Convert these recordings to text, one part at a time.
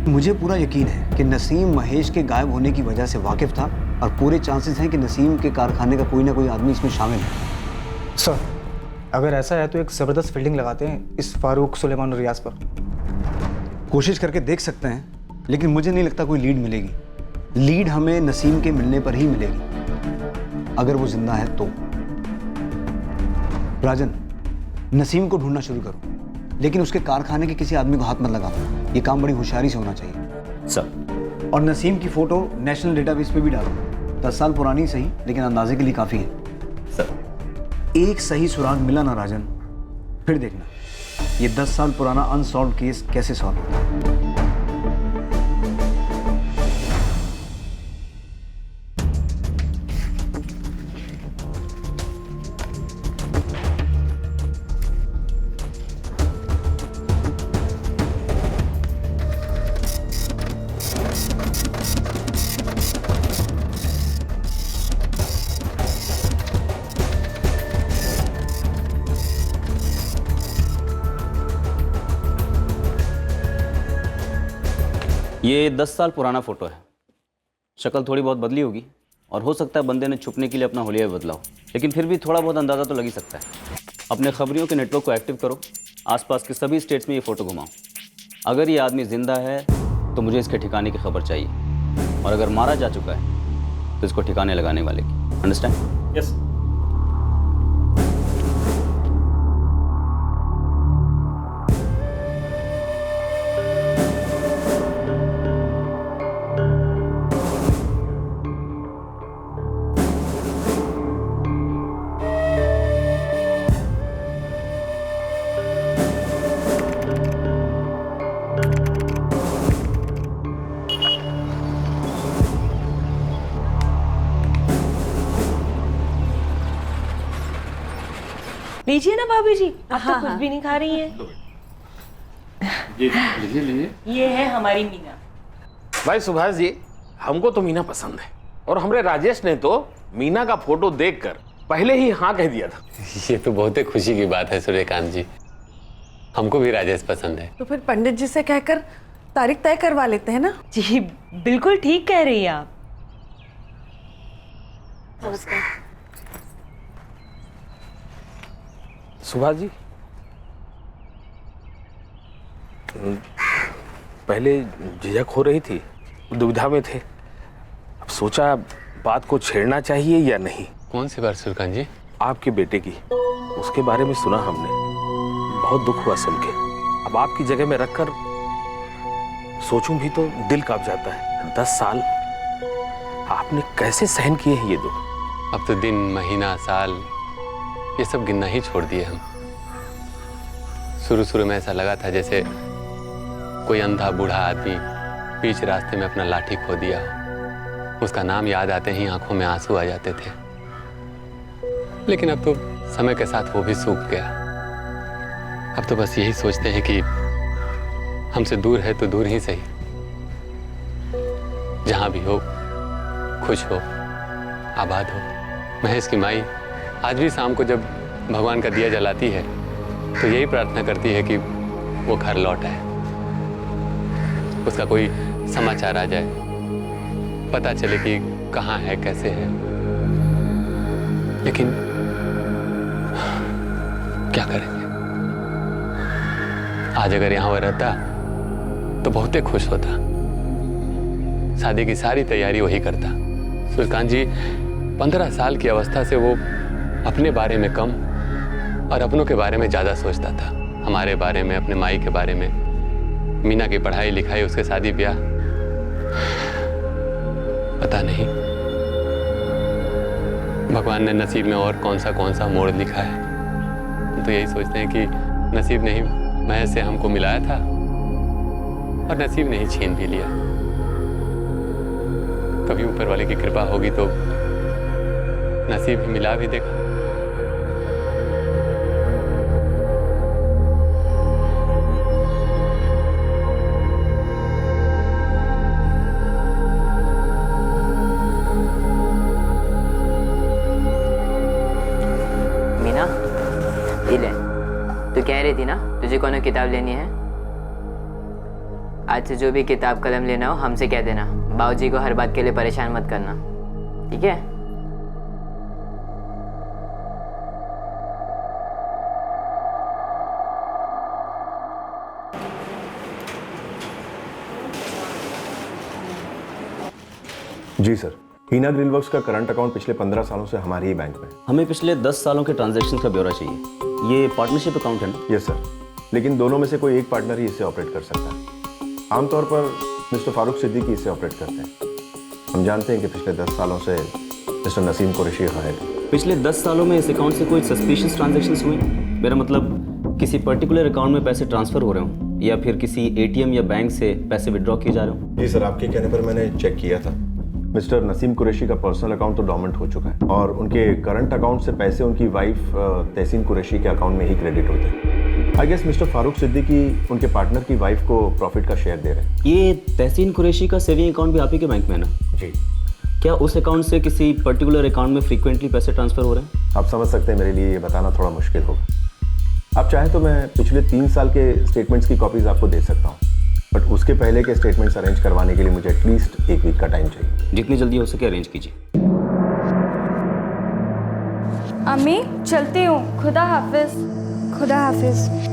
मुझे पूरा यकीन है कि नसीम महेश के गायब होने की वजह से वाकिफ था और पूरे चांसेस हैं कि नसीम के कारखाने का कोई ना कोई आदमी इसमें शामिल है। सर, अगर ऐसा है तो एक ज़बरदस्त फील्डिंग लगाते हैं इस फारूक, सुलेमान और रियाज पर। कोशिश करके देख सकते हैं, लेकिन मुझे नहीं लगता कोई लीड मिलेगी। लीड हमें नसीम के मिलने पर ही मिलेगी, अगर वो जिंदा है तो। राजन, नसीम को ढूंढना शुरू करो, लेकिन उसके कारखाने के किसी आदमी को हाथ मत लगाओ। ये काम बड़ी होशियारी से होना चाहिए। सर। और नसीम की फोटो नेशनल डेटाबेस पे भी डालो। 10 साल पुरानी सही, लेकिन अंदाजे के लिए काफ़ी है। सर। एक सही सुराग मिला ना राजन, फिर देखना ये 10 साल पुराना अनसॉल्व केस कैसे सॉल्व होता है। ये 10 साल पुराना फोटो है। शक्ल थोड़ी बहुत बदली होगी और हो सकता है बंदे ने छुपने के लिए अपना हुलिया बदला हो, लेकिन फिर भी थोड़ा बहुत अंदाज़ा तो लग ही सकता है। अपने खबरियों के नेटवर्क को एक्टिव करो, आसपास के सभी स्टेट्स में ये फ़ोटो घुमाओ। अगर ये आदमी ज़िंदा है तो मुझे इसके ठिकाने की खबर चाहिए, और अगर मारा जा चुका है तो इसको ठिकाने लगाने वाले की। अंडरस्टैंड? यस। लीजिए ना भाभी जी, आप तो कुछ भी नहीं खा रही हैं। लीजिए। ये है हमारी मीना। भाई सुभाष जी, हमको तो मीना पसंद है, और हमरे राजेश ने तो मीना का फोटो देखकर पहले ही हाँ कह दिया था। ये तो बहुत ही खुशी की बात है सूर्यकांत जी, हमको भी राजेश पसंद है। तो फिर पंडित जी से कहकर तारीख तय करवा लेते हैं ना। जी बिल्कुल ठीक कह रही हैं आप। नमस्कार। सुभाष जी, पहले झिझक हो रही थी, दुविधा में थे। अब सोचा बात को छेड़ना चाहिए या नहीं। कौन सी बात सूर्यकांत जी? आपके बेटे की, उसके बारे में सुना हमने, बहुत दुख हुआ सुन के। अब आपकी जगह में रखकर सोचूं भी तो दिल कांप जाता है। 10 साल आपने कैसे सहन किए हैं ये दुख? अब तो दिन, महीना, साल ये सब गिनना ही छोड़ दिए हम। शुरू में ऐसा लगा था जैसे कोई अंधा बूढ़ा आदमी बीच रास्ते में अपना लाठी खो दिया। उसका नाम याद आते ही आंखों में आंसू आ जाते थे, लेकिन अब तो समय के साथ वो भी सूख गया। अब तो बस यही सोचते हैं कि हमसे दूर है तो दूर ही सही, जहां भी हो खुश हो, आबाद हो। महेश की माई आज भी शाम को जब भगवान का दिया जलाती है तो यही प्रार्थना करती है कि वो घर लौट आए, उसका कोई समाचार आ जाए, पता चले कि कहाँ है, कैसे है। लेकिन क्या करेंगे, आज अगर यहाँ वो रहता तो बहुत ही खुश होता। शादी की सारी तैयारी वही करता। सूर्यकांत जी, 15 साल की अवस्था से वो अपने बारे में कम और अपनों के बारे में ज़्यादा सोचता था। हमारे बारे में, अपने माई के बारे में, मीना की पढ़ाई लिखाई, उसके शादी ब्याह, पता नहीं भगवान ने नसीब में और कौन सा मोड़ लिखा है। हम तो यही सोचते हैं कि नसीब ने ही महज से हमको मिलाया था और नसीब ने ही छीन भी लिया। कभी ऊपर वाले की कृपा होगी तो नसीब ही मिला भी देगा। मीना, ये ले। तू कह रही थी ना तुझे कौन किताब लेनी है? आज से जो भी किताब कलम लेना हो हमसे कह देना। बाबूजी को हर बात के लिए परेशान मत करना, ठीक है? जी सर, हीना ग्रीनवर्क्स का करंट अकाउंट पिछले 15 सालों से हमारे ही बैंक में है। हमें पिछले 10 सालों के ट्रांजैक्शन का ब्यौरा चाहिए। ये पार्टनरशिप अकाउंट है ना? यस सर, लेकिन दोनों में से कोई एक पार्टनर ही इसे ऑपरेट कर सकता है। आमतौर पर मिस्टर फारूक सिद्दीकी इसे ऑपरेट करते हैं। हम जानते हैं कि पिछले 10 सालों से मिस्टर नसीम कुरैशी हेड। पिछले 10 सालों में इस अकाउंट से कोई सस्पिशियस ट्रांजैक्शंस हुए? मेरा मतलब किसी पर्टिकुलर अकाउंट में पैसे ट्रांसफर हो रहे हों या फिर किसी एटीएम या बैंक से पैसे विड्रॉ किए जा रहे हों? जी सर, आपके कहने पर मैंने चेक किया था। मिस्टर नसीम कुरैशी का पर्सनल अकाउंट तो डोरमेंट हो चुका है और उनके करंट अकाउंट से पैसे उनकी वाइफ तहसीन कुरैशी के अकाउंट में ही क्रेडिट होते हैं। I guess mister Farooq Siddiqui उनके पार्टनर की वाइफ को प्रॉफिट का शेयर दे रहे हैं। ये तहसीन कुरैशी का सेविंग अकाउंट भी आप ही के बैंक में है ना? जी। क्या उस अकाउंट से किसी पर्टिकुलर अकाउंट में फ्रीक्वेंटली पैसे ट्रांसफर हो रहे हैं? आप समझ सकते हैं मेरे लिए ये बताना थोड़ा मुश्किल होगा। आप चाहें तो मैं पिछले 3 साल के स्टेटमेंट्स की कॉपीज आपको दे सकता हूँ, बट उसके पहले के स्टेटमेंट्स अरेंज करवाने के लिए मुझे एटलीस्ट 1 वीक का टाइम चाहिए। जितनी जल्दी हो सके अरेंज कीजिए। अम्मी चलती हूँ, खुदा हाफिज। खुदा हाफिज।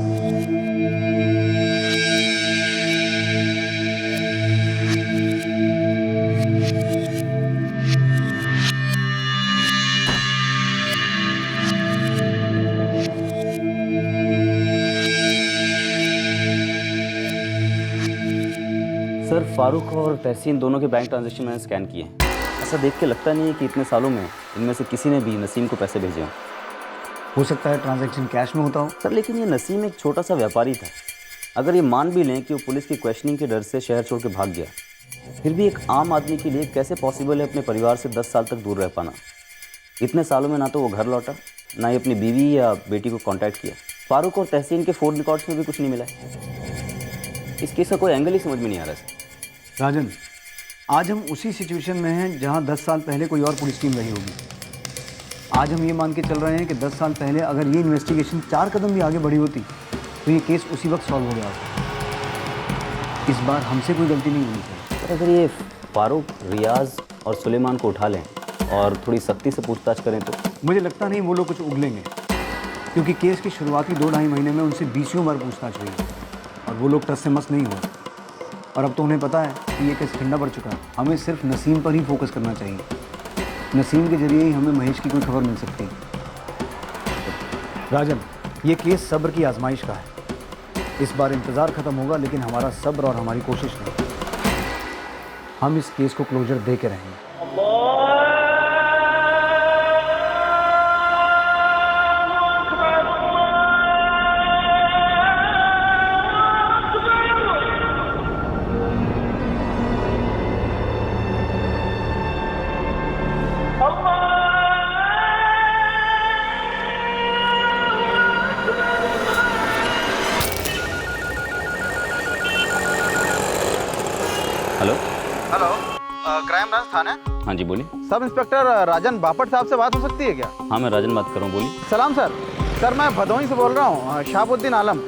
सर, फारूक और तहसीन दोनों के बैंक ट्रांजैक्शन मैंने स्कैन किए हैं। ऐसा देख के लगता नहीं है कि इतने सालों में इनमें से किसी ने भी नसीम को पैसे भेजे हों। हो सकता है ट्रांजैक्शन कैश में होता हो। सर, लेकिन ये नसीम एक छोटा सा व्यापारी था। अगर ये मान भी लें कि वो पुलिस की क्वेश्चनिंग के डर से शहर छोड़ के भाग गया, फिर भी एक आम आदमी के लिए कैसे पॉसिबल है अपने परिवार से 10 साल तक दूर रह पाना? इतने सालों में ना तो वो घर लौटा, ना ही अपनी बीवी या बेटी को कांटेक्ट किया। फारूक और तहसीन के फ़ोन रिकॉर्ड्स में भी कुछ नहीं मिला है। इस केस का कोई एंगल ही समझ में नहीं आ रहा है। राजन, आज हम उसी सिचुएशन में हैं जहां 10 साल पहले कोई और पुलिस टीम रही होगी। आज हम ये मान के चल रहे हैं कि 10 साल पहले अगर ये इन्वेस्टिगेशन 4 कदम भी आगे बढ़ी होती तो ये केस उसी वक्त सॉल्व हो गया होता। इस बार हमसे कोई गलती नहीं हुई थी। अगर ये फारूक, रियाज और सुलेमान को उठा लें और थोड़ी सख्ती से पूछताछ करें तो मुझे लगता नहीं वो लोग कुछ उगलेंगे, क्योंकि केस की शुरुआती 2-2.5 महीने में उनसे 20 बार पूछताछ हुई और वो लोग टस से मस नहीं हुए। और अब तो उन्हें पता है कि ये केस ठंडा पड़ चुका है। हमें सिर्फ नसीम पर ही फोकस करना चाहिए। नसीम के जरिए ही हमें महेश की कोई खबर मिल सकती है। राजन, ये केस सब्र की आजमाइश का है। इस बार इंतज़ार ख़त्म होगा, लेकिन हमारा सब्र और हमारी कोशिश नहीं। हम इस केस को क्लोजर दे के रहेंगे। हेलो। हेलो, क्राइम ब्रांच थाना? हाँ जी, बोलिए। सब इंस्पेक्टर राजन बापट साहब से बात हो सकती है क्या? हाँ, मैं राजन बात कर रहा हूँ, बोलिए। सलाम सर। सर, मैं भदोही से बोल रहा हूँ, शाहबुद्दीन आलम।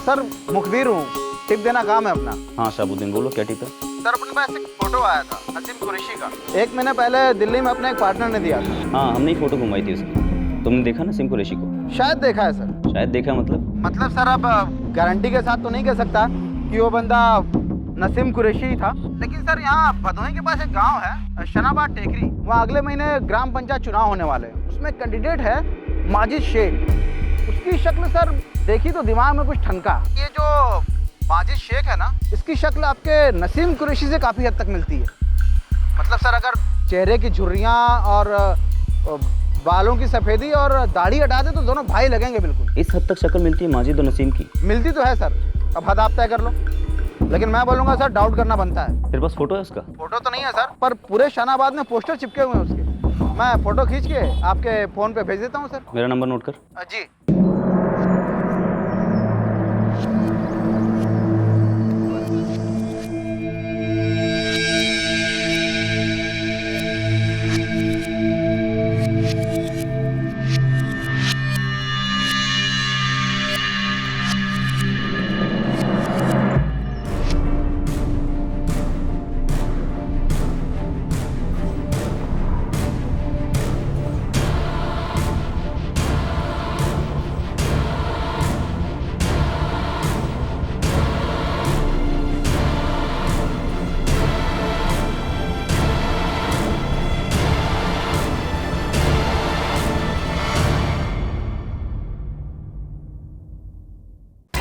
सर, मुखबिर हूँ, टिप देना काम है अपना। हाँ शाहबुद्दीन, बोलो, क्या टिप है? सर, अपने पास एक फोटो आया था नसीम कुरैशी का। 1 महीने पहले दिल्ली में अपने एक पार्टनर ने दिया था। हाँ, हमने ही फोटो घुमाई थी उसकी। तुमने देखा नसीम कुरैशी को? शायद देखा है सर। शायद देखा मतलब सर, अब गारंटी के साथ तो नहीं कह सकता कि वो बंदा नसीम कुरैशी ही था, लेकिन सर यहाँ भदोही के पास एक गांव है शनाबाद टेकरी, वहाँ अगले महीने ग्राम पंचायत चुनाव होने वाले हैं। उसमें कैंडिडेट है माजिद शेख। उसकी शक्ल सर देखी तो दिमाग में कुछ ठनका। ये जो माजिद शेख है ना, इसकी शक्ल आपके नसीम कुरैशी से काफ़ी हद तक मिलती है। मतलब सर, अगर चेहरे की झुर्रियाँ और बालों की सफ़ेदी और दाढ़ी हटा दे तो दोनों भाई लगेंगे बिल्कुल। इस हद तक शक्ल मिलती है माजिद और नसीम की? मिलती तो है सर, अब हद आप तय कर लो, लेकिन मैं बोलूँगा सर डाउट करना बनता है। तेरे पास फोटो है उसका? फोटो तो नहीं है सर, पर पूरे शानाबाद में पोस्टर चिपके हुए हैं उसके। मैं फोटो खींच के आपके फ़ोन पे भेज देता हूँ सर। मेरा नंबर नोट कर। जी।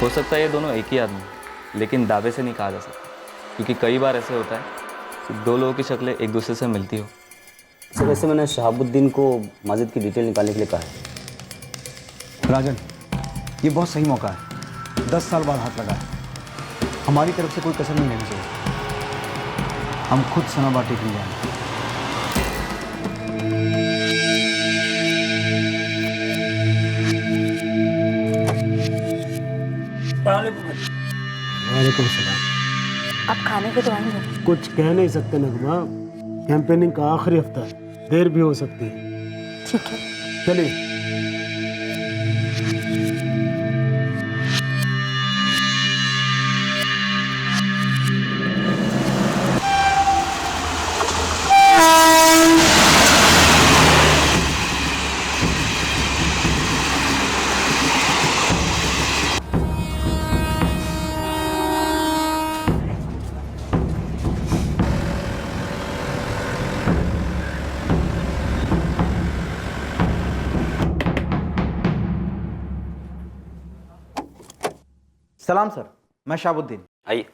हो सकता है ये दोनों एक ही आदमी, लेकिन दावे से नहीं कहा जा सकता, क्योंकि कई बार ऐसे होता है कि दो लोगों की शक्लें एक दूसरे से मिलती हो। सर वैसे मैंने शहाबुद्दीन को माजिद की डिटेल निकालने के लिए कहा है। राजन, ये बहुत सही मौका है। 10 साल बाद हाथ लगा है। हमारी तरफ से कोई कसर नहीं लेनी चाहिए। हम खुद सनाबाद टेकरी जाएंगे। वालेकुम सलाम। अब खाने को तो आएंगे। कुछ कह नहीं सकते नगमा, कैंपेनिंग का आखिरी हफ्ता है, देर भी हो सकती है। ठीक है, चलिए। सलाम सर, मैं शाहबुद्दीन। आइए।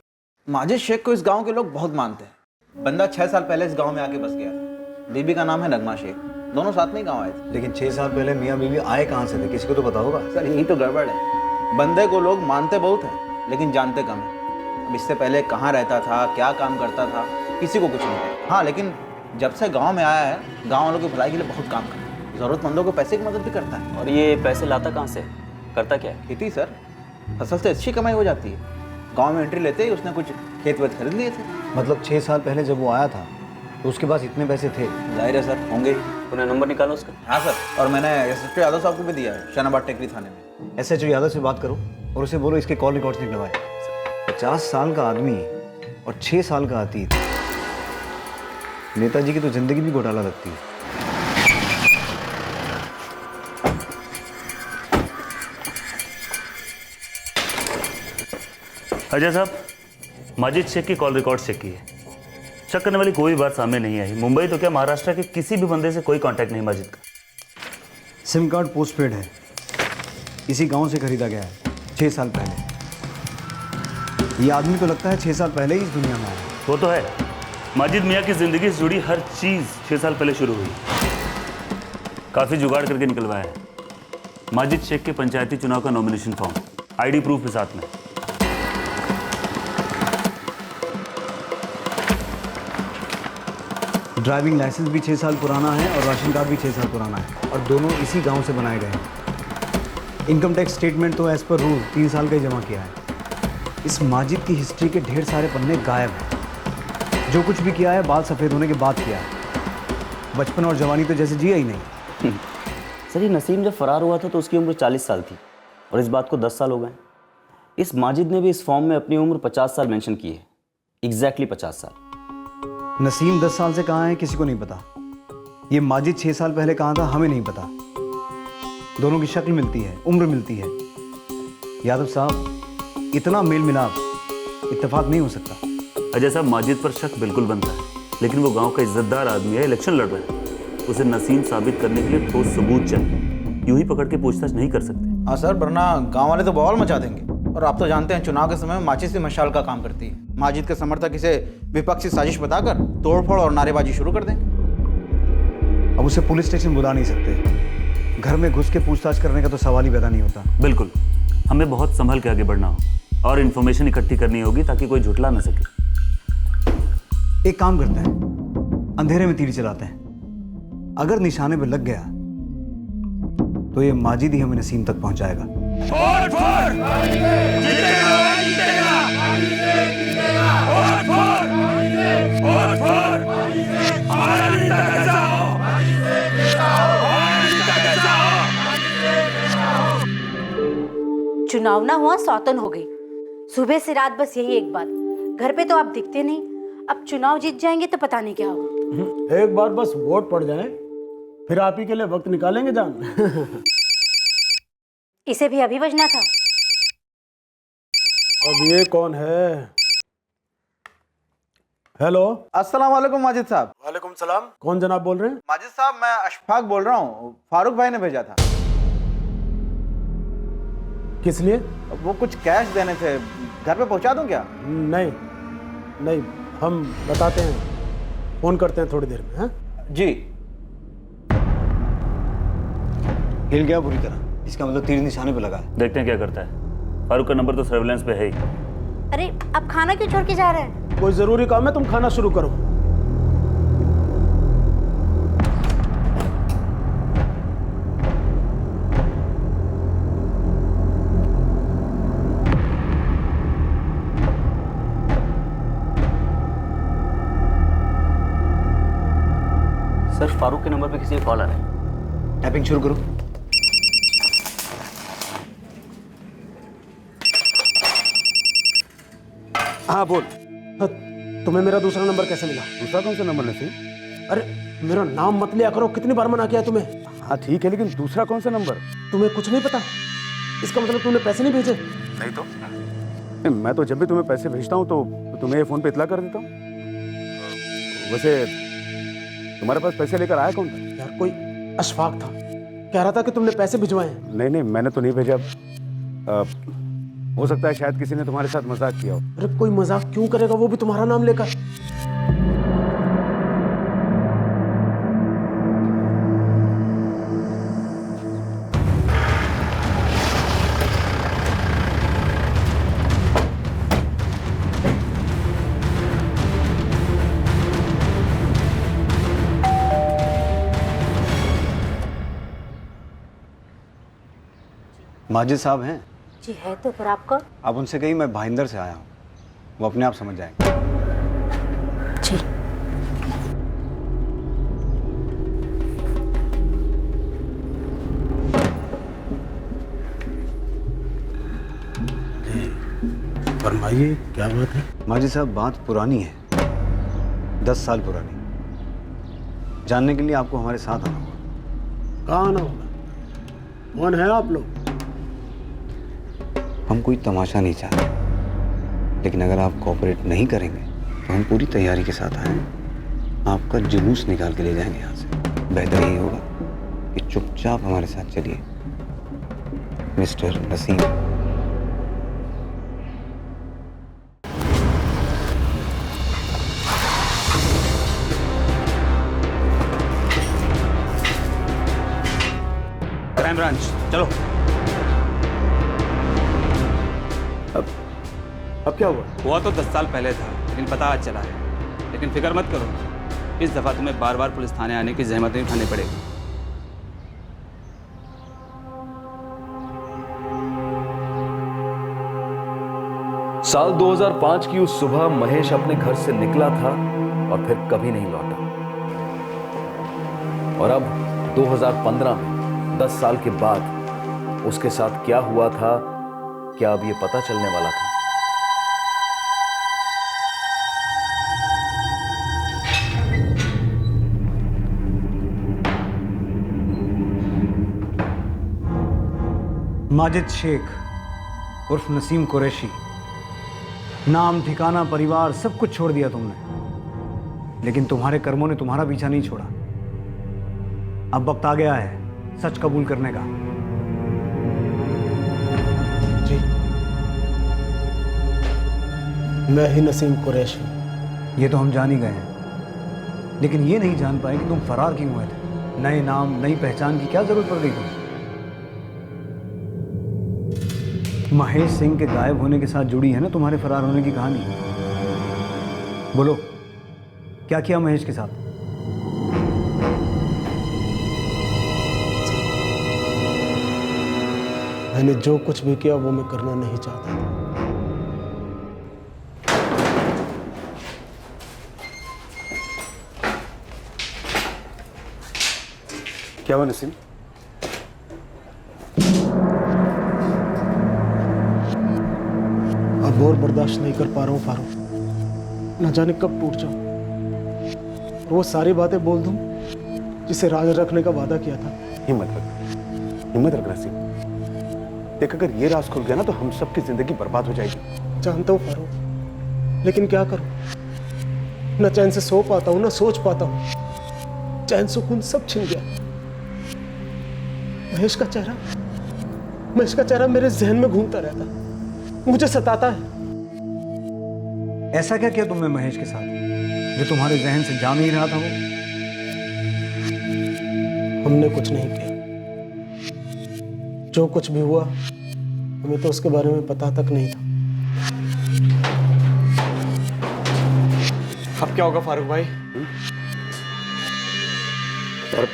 माजिद शेख को इस गांव के लोग बहुत मानते हैं। बंदा 6 साल पहले इस गांव में आके बस गया था। बीबी का नाम है नगमा शेख। दोनों साथ में ही गांव आए थे। लेकिन 6 साल पहले मियाँ बीवी आए कहाँ से थे, किसी को तो पता होगा। सर यही तो गड़बड़ है। बंदे को लोग मानते बहुत हैं, लेकिन जानते कम है। अब इससे पहले कहाँ रहता था, क्या काम करता था, किसी को कुछ नहीं पता। हाँ, लेकिन जब से गाँव में आया है, गाँव वालों की भलाई के लिए बहुत काम करता है। ज़रूरतमंदों को पैसे की मदद भी करता है। और ये पैसे लाता कहाँ से, करता क्या है? खेती सर, फसल से अच्छी कमाई हो जाती है। गांव में एंट्री लेते ही उसने कुछ खेत वेत खरीद लिए थे। मतलब 6 साल पहले जब वो आया था तो उसके पास इतने पैसे थे? जाहिर है सर, होंगे ही। तूने नंबर निकाला उसका? हाँ सर, और मैंने एसएचओ यादव साहब को भी दिया है, शनाबाद टेकरी थाने में। एसएचओ यादव से बात करो और उसे बोलो इसके कॉल रिकॉर्ड्स निकलवाए। 50 साल का आदमी और 6 साल का अतीत। नेताजी की तो जिंदगी भी घोटाला लगती है। अजय साहब, माजिद शेख की कॉल रिकॉर्ड चेक किए। शक करने वाली कोई बात सामने नहीं आई। मुंबई तो क्या, महाराष्ट्र के किसी भी बंदे से कोई कांटेक्ट नहीं माजिद का। सिम कार्ड पोस्टपेड है, इसी गांव से खरीदा गया है 6 साल पहले। ये आदमी तो लगता है 6 साल पहले ही इस दुनिया में आया। वो तो है, माजिद मियाँ की जिंदगी से जुड़ी हर चीज़ 6 साल पहले शुरू हुई। काफ़ी जुगाड़ करके निकलवाया है। माजिद शेख के पंचायती चुनाव का नॉमिनेशन फॉर्म, आईडी प्रूफ के साथ में। ड्राइविंग लाइसेंस भी 6 साल पुराना है और राशन कार्ड भी 6 साल पुराना है, और दोनों इसी गांव से बनाए गए हैं। इनकम टैक्स स्टेटमेंट तो एज पर रूल 3 साल का ही जमा किया है। इस माजिद की हिस्ट्री के ढेर सारे पन्ने गायब हैं। जो कुछ भी किया है बाल सफ़ेद होने के बाद किया है। बचपन और जवानी तो जैसे जिया ही नहीं। सर ये नसीम जब फरार हुआ था तो उसकी उम्र 40 साल थी और इस बात को 10 साल हो गए। इस माजिद ने भी इस फॉर्म में अपनी उम्र 50 साल मेंशन की है। एग्जैक्टली 50 साल। नसीम 10 साल से कहाँ है किसी को नहीं पता। ये माजिद 6 साल पहले कहाँ था हमें नहीं पता। दोनों की शक्ल मिलती है, उम्र मिलती है। यादव साहब, इतना मेल मिलाप इत्तेफाक नहीं हो सकता। अजय साहब, माजिद पर शक बिल्कुल बनता है, लेकिन वो गांव का इज्जतदार आदमी है, इलेक्शन लड़ रहा है। उसे नसीम साबित करने के लिए ठोस सबूत चाहिए। यूं ही पकड़ के पूछताछ नहीं कर सकते। हाँ सर, वरना गांव वाले तो बवाल मचा देंगे। और आप तो जानते हैं चुनाव के समय में माचिस की मशाल का काम करती है। माजिद के समर्थक इसे विपक्षी साजिश बताकर तोड़फोड़ और नारेबाजी शुरू कर देंगे। अब उसे पुलिस स्टेशन बुला नहीं सकते। घर में घुस के पूछताछ करने का तो सवाल ही पैदा नहीं होता। बिल्कुल, हमें बहुत संभल के आगे बढ़ना हो और इन्फॉर्मेशन इकट्ठी करनी होगी ताकि कोई झुठला न सके। एक काम करते हैं, अंधेरे में तीर चलाते हैं। अगर निशाने पे लग गया तो ये माजिद ही हमें नसीम तक पहुंचाएगा। चुनाव ना हुआ सौतन हो गई। सुबह से रात बस यही एक बात। घर पे तो आप दिखते नहीं, अब चुनाव जीत जाएंगे तो पता नहीं क्या होगा। एक बार बस वोट पड़ जाए, फिर आप ही के लिए वक्त निकालेंगे जान। इसे भी अभी बजना था। अब ये कौन है? हेलो, अस्सलाम वालेकुम माजिद साहब। वालेकुम सलाम। कौन जनाब बोल रहे हैं? माजिद साहब, मैं अशफाक बोल रहा हूँ। फारूक भाई ने भेजा था। किस लिए? वो कुछ कैश देने थे, घर पे पहुंचा दूं क्या? नहीं नहीं, हम बताते हैं, फ़ोन करते हैं थोड़ी देर में। हाँ जी। हिल गया पूरी तरह, इसका मतलब तीर निशाने पे लगा है। देखते हैं क्या करता है। फारूक का नंबर तो सर्विलांस पे है ही। अरे अब खाना क्यों छोड़ के जा रहे हैं? कोई ज़रूरी काम है, तुम खाना शुरू करो। सर फारूक के नंबर पे किसी का कॉल आ रहा है। टैपिंग शुरू करो। हाँ बोल। तुम्हें मेरा दूसरा नंबर कैसे मिला? दूसरा कौन सा नंबर नसीम? अरे मेरा नाम मत लिया करो, कितनी बार मना किया तुम्हें? हाँ ठीक है, लेकिन दूसरा कौन सा नंबर? तुम्हें कुछ नहीं पता? इसका मतलब तुमने पैसे नहीं भेजे? नहीं तो मैं तो जब भी तुम्हें पैसे भेजता हूँ तो तुम्हें फ़ोन पे इतला कर देता हूँ। वैसे तुम्हारे पास पैसे लेकर आया कौन था? यार कोई अशफाक था, कह रहा था कि तुमने पैसे भिजवाए। नहीं नहीं, मैंने तो नहीं भेजा। हो सकता है शायद किसी ने तुम्हारे साथ मजाक किया हो। अरे कोई मजाक क्यों करेगा, वो भी तुम्हारा नाम लेकर। माजिद साहब हैं? जी है तो फिर आपका? आप उनसे कही मैं भाईंदर से आया हूँ, वो अपने आप समझ जाएंगे। जी। फरमाइए क्या बात है? माजिद साहब बात पुरानी है, 10 साल पुरानी। जानने के लिए आपको हमारे साथ आना होगा। कहाँ आना होगा? कौन है आप लोग? हम कोई तमाशा नहीं चाहते, लेकिन अगर आप कोऑपरेट नहीं करेंगे तो हम पूरी तैयारी के साथ आए, आपका जुलूस निकाल के ले जाएंगे यहाँ से। बेहतर यही होगा कि चुपचाप हमारे साथ चलिए मिस्टर नसीम। क्राइम ब्रांच चलो। अब क्या हुआ? हुआ तो 10 साल पहले था, लेकिन पता आज चला है। लेकिन फिक्र मत करो, इस दफ़ा तुम्हें बार बार पुलिस थाने आने की जहमत नहीं उठानी पड़ेगी। साल 2005 की उस सुबह महेश अपने घर से निकला था और फिर कभी नहीं लौटा। और अब 2015 में 10 साल के बाद उसके साथ क्या हुआ था, क्या अब ये पता चलने वाला था? माजिद शेख उर्फ नसीम कुरैशी, नाम ठिकाना परिवार सब कुछ छोड़ दिया तुमने, लेकिन तुम्हारे कर्मों ने तुम्हारा पीछा नहीं छोड़ा। अब वक्त आ गया है सच कबूल करने का। जी, मैं ही नसीम कुरैशी। ये तो हम जान ही गए हैं, लेकिन ये नहीं जान पाए कि तुम फरार क्यों हुए थे। नए नाम नई पहचान की क्या जरूरत पड़ गई तुम्हें? महेश सिंह के गायब होने के साथ जुड़ी है ना तुम्हारे फरार होने की कहानी। बोलो, क्या किया महेश के साथ? मैंने जो कुछ भी किया वो मैं करना नहीं चाहता था। क्या हुआ नसीम? अब और बर्दाश्त नहीं कर पा रहा हूँ फारूक, न जाने कब टूट जाऊं। वो सारी बातें बोल दूं जिसे राज रखने का वादा किया था। हिम्मत रख नसीम। देख, अगर ये राज खुल गया ना तो हम सबकी जिंदगी बर्बाद हो जाएगी। जानता हूँ फारूक, लेकिन क्या करूं? न चैन से सो पाता हूँ, न सोच पाता हूँ। चैन सुकून सब छिन गया। महेश का चेहरा महेश का चेहरा मेरे जहन में घूमता रहता है, मुझे सताता है। ऐसा क्या किया तुमने महेश के साथ जो तुम्हारे जहन से जा नहीं रहा था? वो हमने कुछ नहीं किया। जो कुछ भी हुआ हमें तो उसके बारे में पता तक नहीं था। अब क्या होगा फारूक भाई? और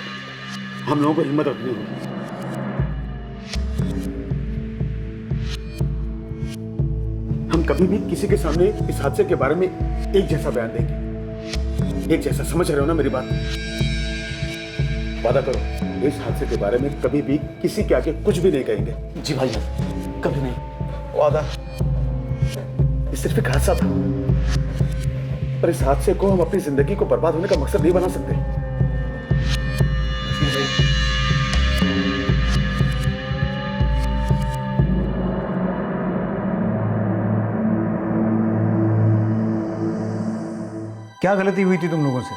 हम लोगों को हिम्मत रखनी होगी। हम कभी भी किसी के सामने इस हादसे के बारे में एक जैसा बयान देंगे, एक जैसा। समझ रहे हो ना मेरी बात? वादा करो इस हादसे के बारे में कभी भी किसी के आगे कुछ भी नहीं कहेंगे। जी भाईजान, कभी नहीं। वादा। ये सिर्फ एक हादसा था, पर इस हादसे को हम अपनी जिंदगी को बर्बाद होने का मकसद नहीं बना सकते। क्या गलती हुई थी तुम लोगों से?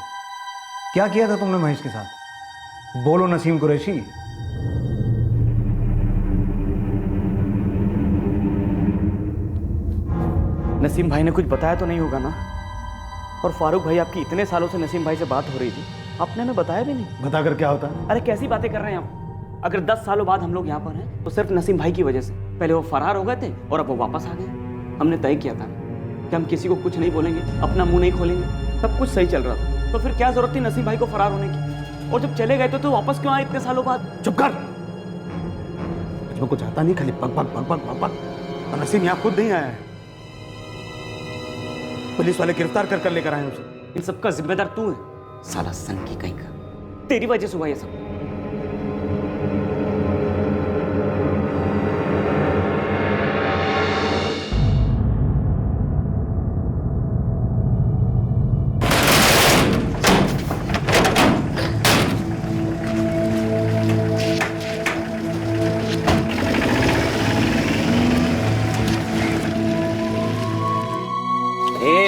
क्या किया था तुमने महेश के साथ? बोलो नसीम कुरैशी। नसीम भाई ने कुछ बताया तो नहीं होगा ना? और फारूक भाई, आपकी इतने सालों से नसीम भाई से बात हो रही थी, आपने हमें बताया भी नहीं। बताकर क्या होता? अरे कैसी बातें कर रहे हैं आप? अगर 10 सालों बाद हम लोग यहाँ पर हैं तो सिर्फ नसीम भाई की वजह से। पहले वो फरार हो गए थे और अब वो वापस आ गए। हमने तय किया था कि हम किसी को कुछ नहीं बोलेंगे, अपना मुंह नहीं खोलेंगे, सब कुछ सही चल रहा था। तो फिर क्या जरूरत थी नसीम भाई को फरार होने की? और जब चले गए तो वापस क्यों आए इतने सालों बाद? चुप कर। कुछ आता नहीं, खाली पग पग पग पग पग पग। और नसीम यहाँ खुद नहीं आया है, पुलिस वाले गिरफ्तार कर लेकर आए उसे। इन सबका जिम्मेदार तू है, साला सन की कहीं का। तेरी वजह से हुआ ये सब।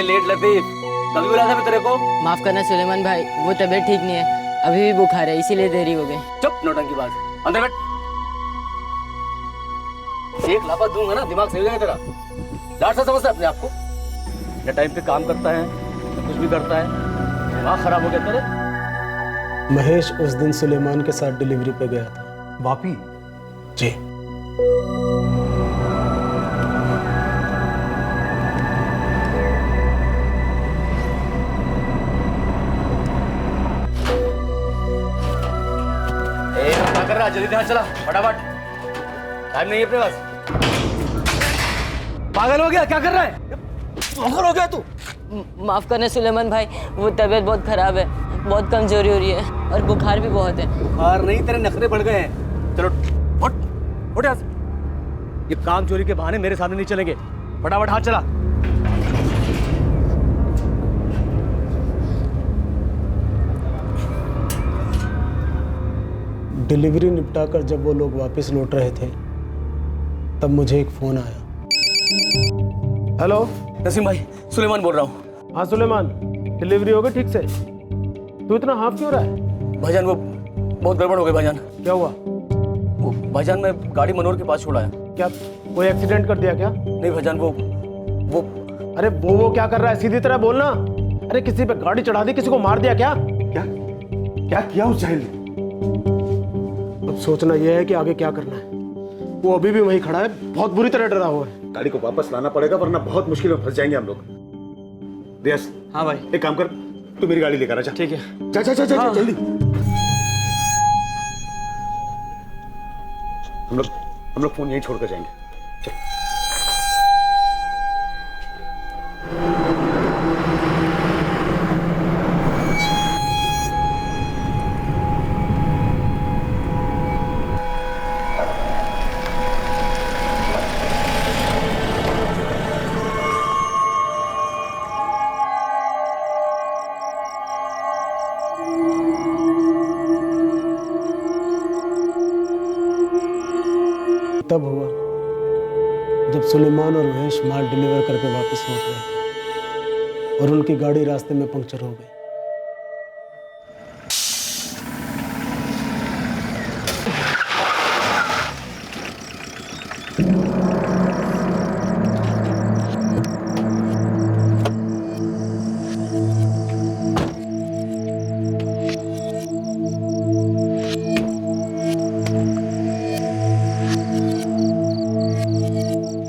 लेट लतीफ, कभी बुलाया था मैं तेरे को? माफ करना सुलेमान भाई, वो तबीयत ठीक नहीं है, अभी भी बुखार है, इसीलिए देरी हो गई। चुप नौटंकी बाज, अंदर बैठ। एक लापा दूंगा ना, दिमाग सही हो जाएगा तेरा। लाड सा समझता है अपने आप को? या टाइम पे काम करता है या कुछ भी करता है, दिमाग खराब हो गया तेरे। महेश उस दिन सुलेमान के साथ डिलीवरी पे गया था। वापी? जी। कर रहा, जल्दी ध्यान चला, फटाफट, टाइम नहीं है अपने पास। पागल हो गया? क्या कर रहा है? पागल हो गया तू? माफ करना सुलेमान भाई, वो तबीयत बहुत खराब है, बहुत कमजोरी हो रही है और बुखार भी बहुत है। बुखार नहीं, तेरे नखरे बढ़ गए हैं। चलो उठ उठ यहाँ से। ये काम चोरी के बहाने मेरे सामने नहीं चलेंगे, फटाफट हाथ चला। डिलीवरी निपटाकर जब वो लोग वापस लौट रहे थे तब मुझे एक फोन आया। हेलो नसीम भाई, सुलेमान बोल रहा हूँ। हाँ सुलेमान, डिलीवरी हो गई ठीक से? तू इतना हाफ क्यों रहा है? भाईजान वो बहुत गड़बड़ हो गई भाईजान। क्या हुआ? वो भाईजान मैं गाड़ी मनोर के पास छोड़ा है। क्या कोई एक्सीडेंट कर दिया क्या? नहीं भाईजान, वो अरे वो क्या कर रहा है? सीधी तरह बोलना। अरे किसी पे गाड़ी चढ़ा दी, किसी को मार दिया क्या? क्या किया उस जाहिल ने? अब सोचना यह है कि आगे क्या करना है। वो अभी भी वहीं खड़ा है, बहुत बुरी तरह डरा हुआ है। गाड़ी को वापस लाना पड़ेगा वरना बहुत मुश्किल में फंस जाएंगे हम लोग। रियाज। हाँ भाई। एक काम कर, तू मेरी गाड़ी लेकर आ जा। ठीक है। जा जा जा जा जल्दी। हम लोग फोन यहीं छोड़कर जाएंगे। चल। तब हुआ जब सुलेमान और महेश माल डिलीवर करके वापस लौट रहे थे और उनकी गाड़ी रास्ते में पंक्चर हो गई।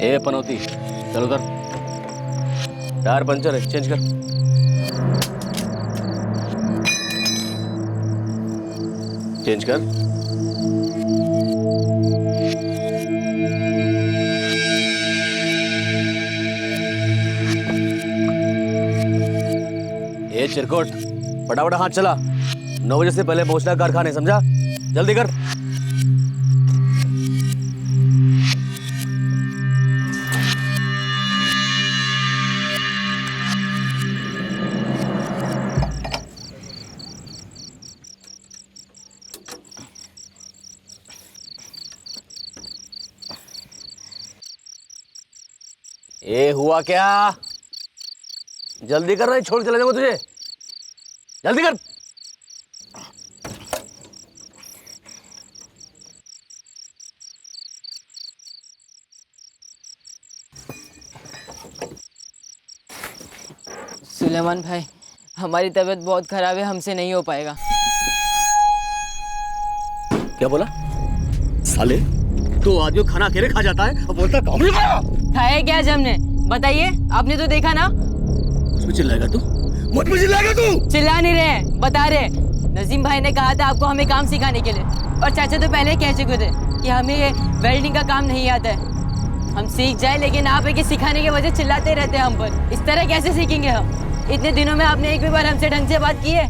ए पनौती, चल उधर। टायर पंचर है, चेंज कर। चेंज कर। ए चिरकोट, फटाफट हाथ चला। 9 बजे से पहले पहुंचना कारखाने, समझा? जल्दी कर। ए हुआ क्या? जल्दी कर रहा है, छोड़ चला जाऊंगा तुझे। जल्दी कर। सुलेमान भाई, हमारी तबीयत बहुत खराब है, हमसे नहीं हो पाएगा। क्या बोला? साले, तो आदमी खाना अकेले खा जाता है और बोलता काम नहीं खाया। खाया क्या हमने? बताइए, आपने तो देखा ना। उसमें चिल्लाएगा तू? मुझ पे चिल्लाएगा तू? चिल्ला नहीं रहे, बता रहे। नजीम भाई ने कहा था आपको हमें काम सिखाने के लिए, और चाचा तो पहले कह चुके थे कि हमें ये वेल्डिंग का काम नहीं आता है। हम सीख जाए, लेकिन आप एक सिखाने की वजह चिल्लाते रहते हैं हम पर। इस तरह कैसे सीखेंगे हम? इतने दिनों में आपने एक भी बार हमसे ढंग से बात की है?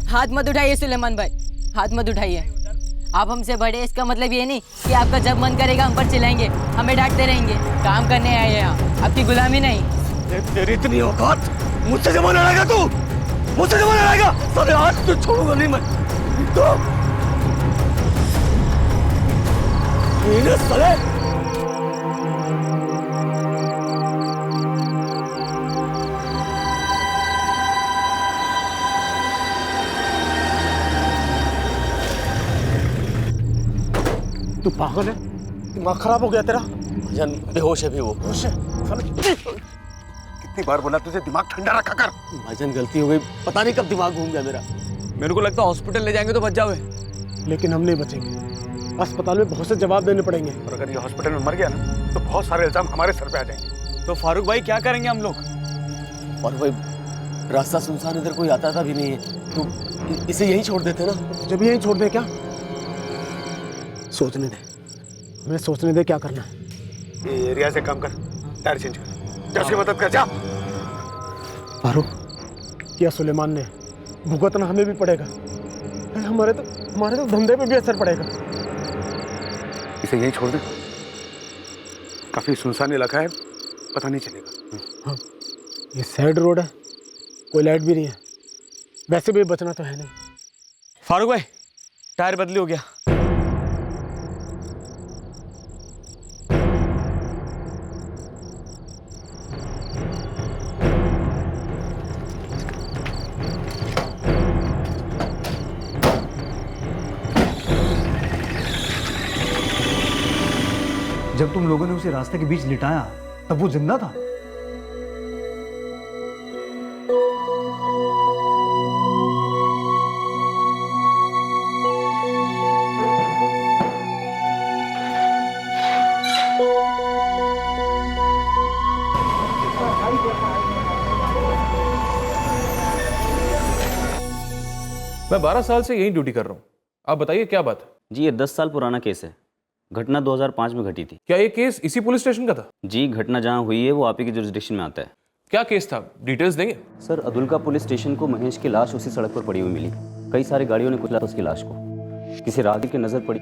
हाथ मत उठाइए सुलेमान भाई, हाथ मत उठाइए। आप हमसे बड़े, इसका मतलब ये नहीं कि आपका जब मन करेगा हम पर चिल्लाएंगे, हमें डांटते रहेंगे। काम करने आए हैं यहाँ, आपकी गुलामी नहीं। तेरी इतनी औकात, मुझसे जमा लड़ाएगा तू? मुझसे जमा लड़ाएगा? साले आज तो छोड़ूंगा नहीं मैं तो। साले तू पागल है? दिमाग खराब हो गया तेरा? जन बेहोश है भी वो। होश है? कितनी बार बोला तुझे दिमाग ठंडा रखा कर। भाईजान गलती हो गई, पता नहीं कब दिमाग घूम गया मेरा। मेरे को लगता है हॉस्पिटल ले जाएंगे तो बच जाओगे। लेकिन हम नहीं बचेंगे। अस्पताल में बहुत से जवाब देने पड़ेंगे, और अगर ये हॉस्पिटल में मर गया ना तो बहुत सारे इल्जाम हमारे सर पे आ जाएंगे। तो फारूक भाई क्या करेंगे हम लोग? और भाई रास्ता सुनसान, इधर कोई आता था भी नहीं है, तो इसे यहीं छोड़ देते ना। जब यहीं छोड़ दे क्या? सोचने दे, हमें सोचने दे क्या करना है। ये एरिया से काम कर, टायर चेंज कर, जा उसकी मदद कर, जा। फारूक, क्या सुलेमान ने भुगतना हमें भी पड़ेगा। हमारे तो धंधे पे भी असर पड़ेगा। इसे यहीं छोड़ दे, काफी सुनसान इलाका है, पता नहीं चलेगा। हाँ, ये साइड रोड है, कोई लाइट भी नहीं है, वैसे भी बचना तो है नहीं। फारूक भाई, टायर बदली हो गया। जब तुम लोगों ने उसे रास्ते के बीच लिटाया तब वो जिंदा था? मैं 12 साल से यही ड्यूटी कर रहा हूँ। आप बताइए क्या बात है? जी ये 10 साल पुराना केस है। घटना 2005 में घटी थी। क्या ये केस इसी पुलिस स्टेशन का था? जी घटना जहाँ हुई है वो आप ही के जुरिस्डिक्शन में आता है। क्या केस था, डिटेल्स देंगे? सर अदुल्का पुलिस स्टेशन को महेश की लाश उसी सड़क पर पड़ी हुई मिली। कई सारे गाड़ियों ने कुचला उसकी लाश को। किसी राहगीर की नज़र पड़ी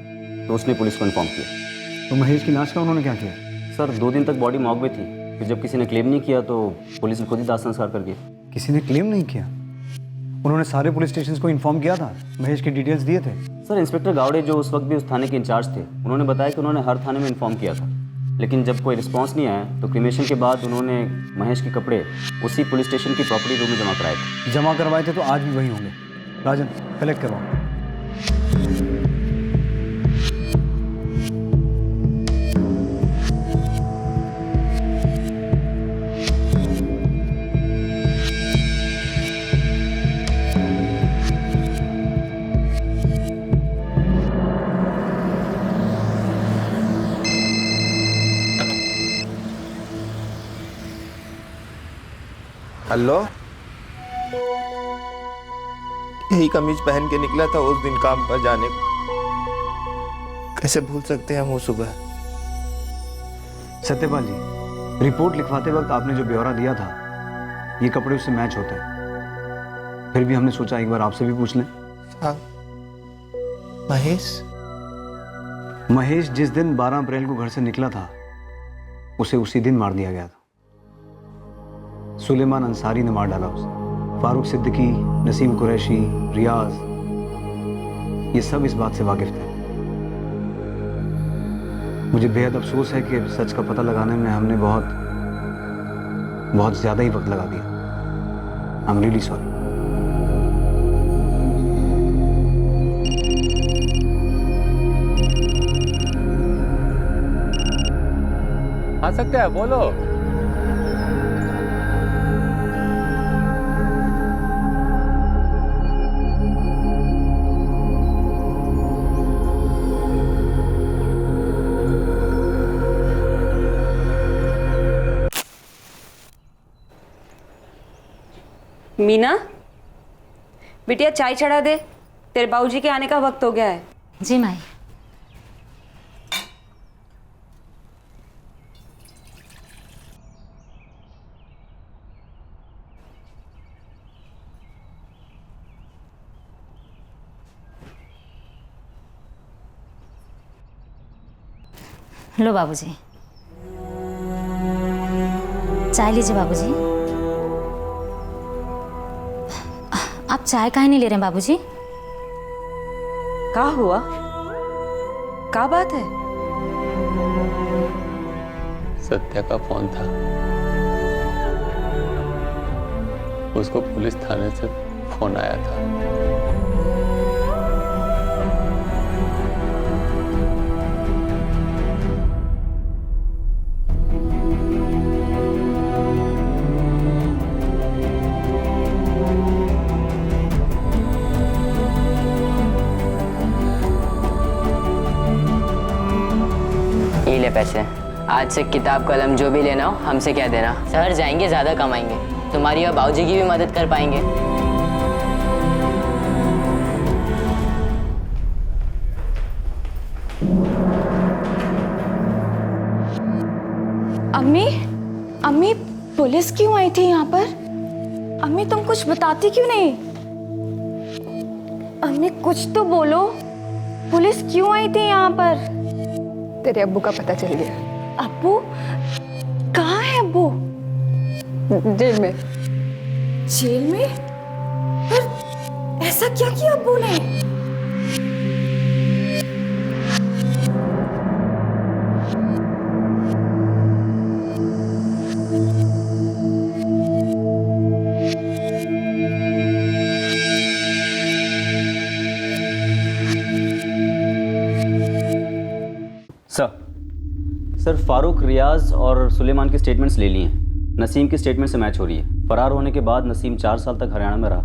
तो उसने पुलिस को इन्फॉर्म किया। तो महेश की लाश का उन्होंने क्या किया? सर 2 दिन तक बॉडी मॉर्ग में थी, फिर जब किसी ने क्लेम नहीं किया तो पुलिस ने खुद ही दाह संस्कार कर दिया। किसी ने क्लेम नहीं किया? उन्होंने सारे पुलिस स्टेशन को इन्फॉर्म किया था, महेश की डिटेल्स दिए थे? सर इंस्पेक्टर गावड़े जो उस वक्त भी उस थाने के इंचार्ज थे, उन्होंने बताया कि उन्होंने हर थाने में इन्फॉर्म किया था, लेकिन जब कोई रिस्पांस नहीं आया तो क्रिमेशन के बाद उन्होंने महेश के कपड़े उसी पुलिस स्टेशन की प्रॉपर्टी रूम में जमा कराए थे। जमा करवाए थे तो आज भी वही होंगे। राजन कलेक्ट करवाओ। हेलो, यही कमीज पहन के निकला था उस दिन काम पर जाने को। कैसे भूल सकते हैं हम वो सुबह। सत्यपाल जी, रिपोर्ट लिखवाते वक्त आपने जो ब्यौरा दिया था ये कपड़े उससे मैच होते हैं। फिर भी हमने सोचा एक बार आपसे भी पूछ लें। महेश जिस दिन 12 अप्रैल को घर से निकला था उसे उसी दिन मार दिया गया था। सुलेमान अंसारी ने मार डाला उसे। फारूक सिद्दीकी, नसीम कुरैशी, रियाज, ये सब इस बात से वाकिफ थे। मुझे बेहद अफसोस है कि सच का पता लगाने में हमने बहुत ज्यादा ही वक्त लगा दिया। I am really sorry. आ सकते हैं, बोलो। मीना, बिटिया चाय चढ़ा दे, तेरे बाबूजी के आने का वक्त हो गया है। जी माई। लो बाबूजी, चाय लीजिए बाबूजी। आप चाय काहे नहीं ले रहे हैं बाबूजी? क्या हुआ? क्या बात है? सत्या का फोन था, उसको पुलिस थाने से फोन आया था। पैसे, आज से किताब कलम जो भी लेना हो हमसे कह देना। शहर जाएंगे, ज्यादा कमाएंगे, तुम्हारी और बाबूजी की भी मदद कर पाएंगे। अम्मी पुलिस क्यों आई थी यहाँ पर? अम्मी तुम कुछ बताती क्यों नहीं? अम्मी कुछ तो बोलो, पुलिस क्यों आई थी यहाँ पर? तेरे अब्बू का पता चल गया। अब्बू? कहाँ है अब्बू? जेल में। जेल में? पर ऐसा क्या किया अब्बू ने? सर, फारूक, रियाज और सुलेमान की स्टेटमेंट्स ले लिए हैं। नसीम की स्टेटमेंट से मैच हो रही है। फरार होने के बाद नसीम 4 साल तक हरियाणा में रहा,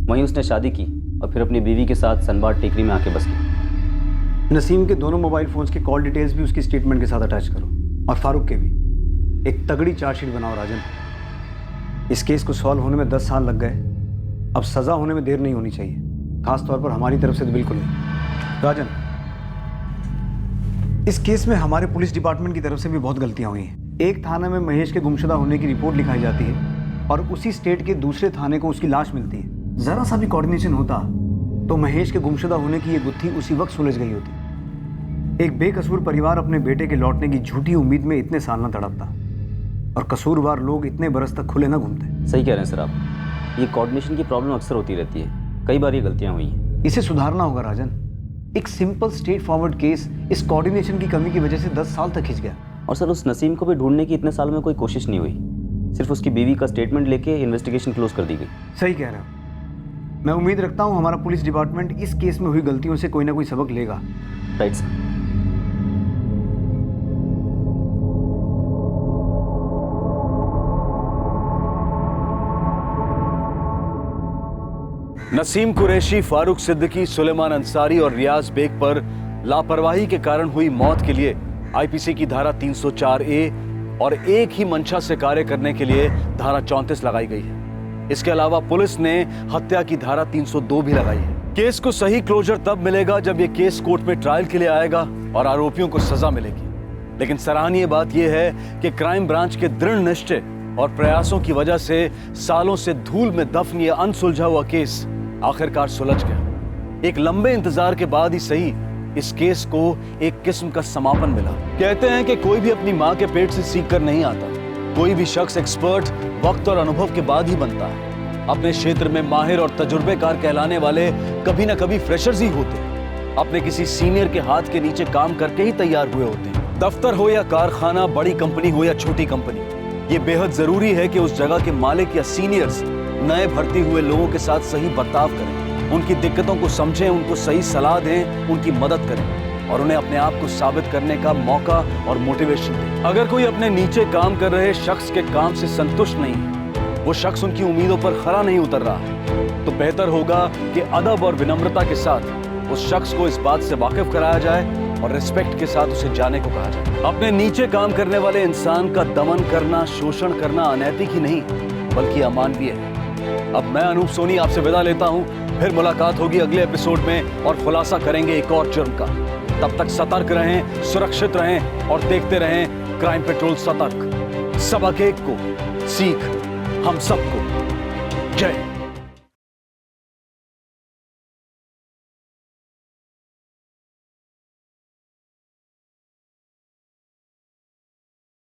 वहीं उसने शादी की और फिर अपनी बीवी के साथ सनबाद टेकरी में आके बस गई। नसीम के दोनों मोबाइल फोन्स की कॉल डिटेल्स भी उसकी स्टेटमेंट के साथ अटैच करो, और फारूक के भी। एक तगड़ी चार्जशीट बनाओ राजन। इस केस को सॉल्व होने में 10 साल लग गए, अब सज़ा होने में देर नहीं होनी चाहिए, खास तौर पर हमारी तरफ से तो बिल्कुल नहीं। राजन, इस केस में हमारे पुलिस डिपार्टमेंट की तरफ से भी बहुत गलतियां हुई हैं। एक थाने में महेश के गुमशुदा होने की रिपोर्ट लिखाई जाती है और उसी स्टेट के दूसरे थाने को उसकी लाश मिलती है। जरा सा भी कोऑर्डिनेशन होता तो महेश के गुमशुदा होने की ये गुत्थी उसी वक्त सुलझ गई होती। एक बेकसूर परिवार अपने बेटे के लौटने की झूठी उम्मीद में इतने साल न तड़पता, और कसूरवार लोग इतने बरस तक खुले न घूमते। सही कह रहे हैं सर आप। ये कोऑर्डिनेशन की प्रॉब्लम अक्सर होती रहती है, कई बार ये गलतियां हुई हैं। इसे सुधारना होगा राजन। एक सिंपल स्ट्रेट फॉरवर्ड केस इस कोऑर्डिनेशन की कमी की वजह से 10 साल तक खिंच गया। और सर, उस नसीम को भी ढूंढने की इतने सालों में कोई कोशिश नहीं हुई, सिर्फ उसकी बीवी का स्टेटमेंट लेके इन्वेस्टिगेशन क्लोज कर दी गई। सही कह रहे हो। मैं उम्मीद रखता हूँ हमारा पुलिस डिपार्टमेंट इस केस में हुई गलतियों से कोई ना कोई सबक लेगा। Right sir. नसीम कुरैशी, फारूक सिद्दीकी, सुलेमान अंसारी और रियाज बेग पर लापरवाही के कारण हुई मौत के लिए आईपीसी की धारा 304A और एक ही मंशा से कार्य करने के लिए धारा 34 लगाई गई है। इसके अलावा पुलिस ने हत्या की धारा 302 भी लगाई है। केस को सही क्लोजर तब मिलेगा जब ये केस कोर्ट में ट्रायल के लिए आएगा और आरोपियों को सजा मिलेगी। लेकिन सराहनीय बात यह है कि क्राइम ब्रांच के दृढ़ निश्चय और प्रयासों की वजह से सालों से धूल में दफन यह अनसुलझा हुआ केस आखिरकार सुलझ गया। एक लंबे इंतजार के बाद ही सही इस केस को एक किस्म का समापन मिला। कहते हैं कि कोई भी अपनी माँ के पेट से सीख कर नहीं आता, कोई भी शख्स एक्सपर्ट वक्त और अनुभव के बाद ही बनता है। अपने क्षेत्र में माहिर और तजुर्बेकार कहलाने वाले कभी ना कभी फ्रेशर्स ही होते हैं, अपने किसी सीनियर के हाथ के नीचे काम करके ही तैयार हुए होते हैं। दफ्तर हो या कारखाना, बड़ी कंपनी हो या छोटी कंपनी, ये बेहद जरूरी है कि उस जगह के मालिक या सीनियर्स नए भर्ती हुए लोगों के साथ सही बर्ताव करें, उनकी दिक्कतों को समझें, उनको सही सलाह दें, उनकी मदद करें और उन्हें अपने आप को साबित करने का मौका और मोटिवेशन दें। अगर कोई अपने नीचे काम कर रहे शख्स के काम से संतुष्ट नहीं है, वो शख्स उनकी उम्मीदों पर खरा नहीं उतर रहा है, तो बेहतर होगा कि अदब और विनम्रता के साथ उस शख्स को इस बात से वाकिफ कराया जाए और रिस्पेक्ट के साथ उसे जाने को कहा जाए। अपने नीचे काम करने वाले इंसान का दमन करना, शोषण करना अनैतिक ही नहीं बल्कि अमानवीय है। अब मैं अनूप सोनी आपसे विदा लेता हूं, फिर मुलाकात होगी अगले एपिसोड में और खुलासा करेंगे एक और जुर्म का। तब तक सतर्क रहें, सुरक्षित रहें और देखते रहें क्राइम पेट्रोल सतर्क। सबक एक को सीख हम सबको। जय